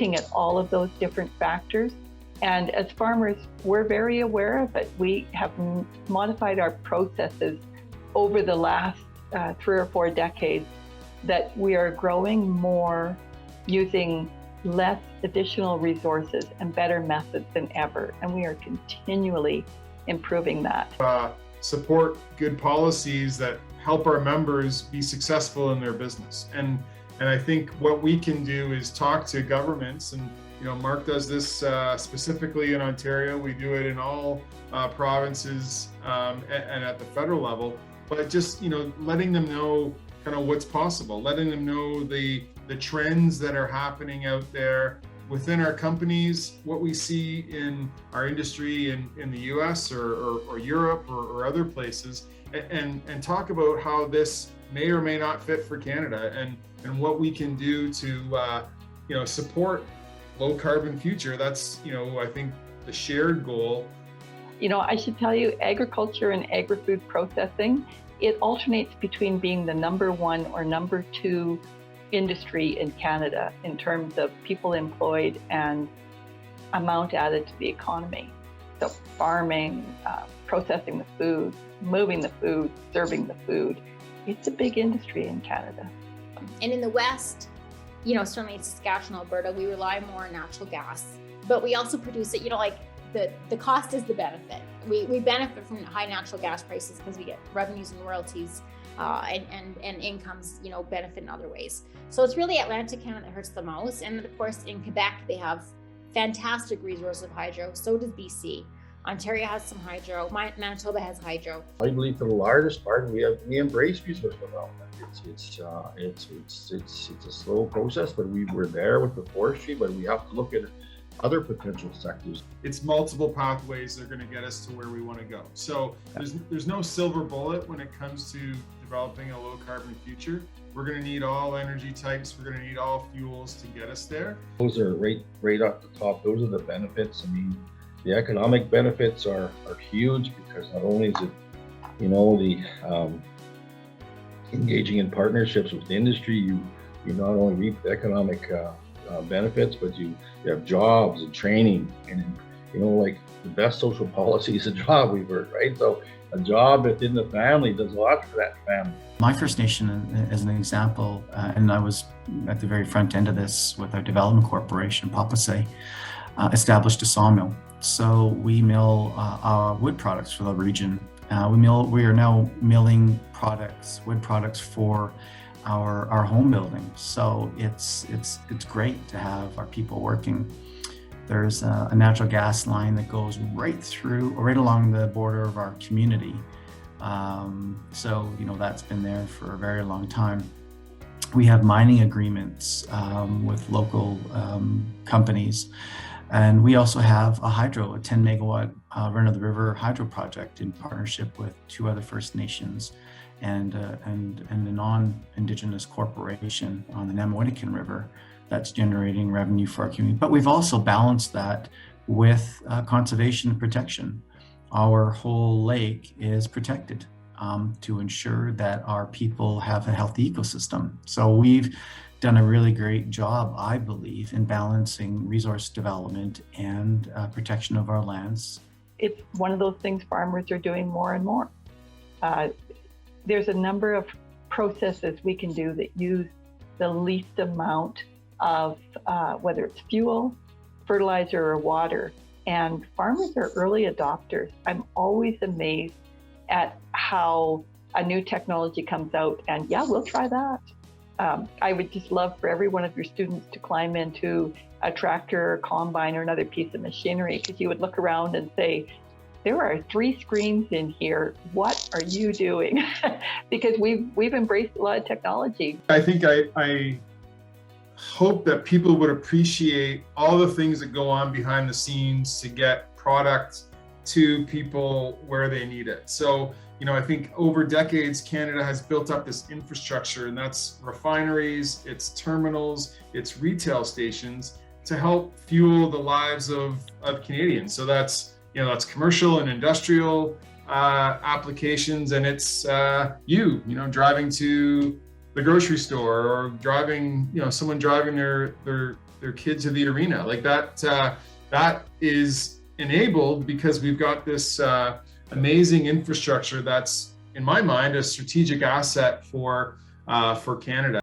looking at all of those different factors. And as farmers, we're very aware of it. We have modified our processes over the last 3 or 4 decades that we are growing more using less additional resources and better methods than ever. And we are continually improving that. Support good policies that help our members be successful in their business. And I think what we can do is talk to governments, and Mark does this specifically in Ontario. We do it in all provinces and at the federal level, but just letting them know kind of what's possible, letting them know the trends that are happening out there within our companies, what we see in our industry in the US or Europe or other places, and talk about how this may or may not fit for Canada, and what we can do to support low carbon future. That's I think the shared goal. I should tell you, agriculture and agri-food processing, it alternates between being the number 1 or number 2 industry in Canada in terms of people employed and amount added to the economy. So farming, processing the food, moving the food, serving the food, it's a big industry in Canada. And in the West, certainly in Saskatchewan, Alberta, we rely more on natural gas, but we also produce it, like the cost is the benefit. We benefit from high natural gas prices because we get revenues and royalties and incomes, benefit in other ways. So it's really Atlantic Canada that hurts the most. And of course, in Quebec, they have fantastic resources of hydro. So does BC. Ontario has some hydro. Manitoba has hydro. I believe for the largest part, we embrace resource development. It's a slow process, but we're there with the forestry, but we have to look at other potential sectors. It's multiple pathways that are going to get us to where we want to go. So there's no silver bullet when it comes to developing a low carbon future. We're going to need all energy types. We're going to need all fuels to get us there. Those are right off the top. Those are the benefits. I mean, the economic benefits are huge, because not only is it, the engaging in partnerships with the industry, you not only reap the economic benefits, but you have jobs and training, and like the best social policy is a job, we've heard, right? So a job within the family does a lot for that family. My First Nation, as an example, and I was at the very front end of this with our development corporation, Papase, established a sawmill. So we mill our wood products for the region. We are now milling wood products for our home building. So it's great to have our people working. There's a natural gas line that goes right along the border of our community. So that's been there for a very long time. We have mining agreements with local companies. And we also have a 10 megawatt Run of the River hydro project in partnership with 2 other First Nations and a non-Indigenous corporation on the Namawinikan River that's generating revenue for our community. But we've also balanced that with conservation and protection. Our whole lake is protected to ensure that our people have a healthy ecosystem. So we've done a really great job, I believe, in balancing resource development and protection of our lands. It's one of those things farmers are doing more and more. There's a number of processes we can do that use the least amount of whether it's fuel, fertilizer, or water. And farmers are early adopters. I'm always amazed at how a new technology comes out and we'll try that. I would just love for every one of your students to climb into a tractor or combine or another piece of machinery, because you would look around and say, there are 3 screens in here. What are you doing? Because we've embraced a lot of technology. I think I hope that people would appreciate all the things that go on behind the scenes to get product to people where they need it. So, I think over decades, Canada has built up this infrastructure, and that's refineries, it's terminals, it's retail stations to help fuel the lives of Canadians. So that's commercial and industrial applications, and it's driving to the grocery store, or driving, someone driving their kids to the arena. Like that is enabled because we've got this amazing infrastructure that's, in my mind, a strategic asset for Canada.